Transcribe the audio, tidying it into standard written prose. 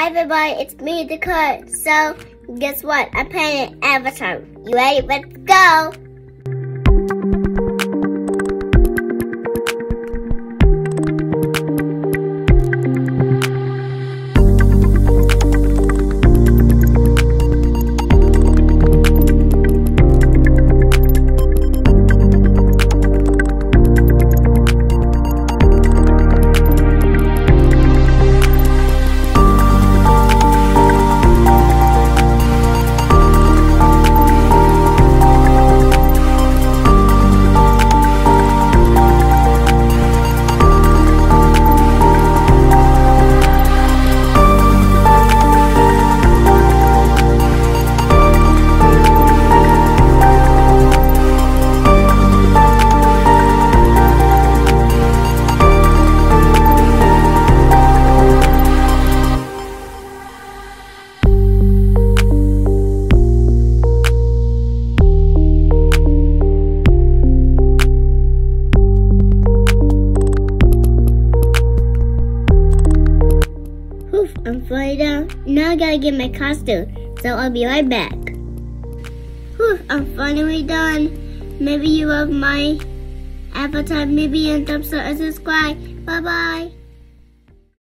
Hi everybody, it's me, Dakota. So, guess what? I'm playing an avatar. You ready? Let's go! I'm fully done. Now I gotta get my costume, so I'll be right back. Whew, I'm finally done. Maybe you love my avatar, maybe and thumbs up and subscribe. Bye bye.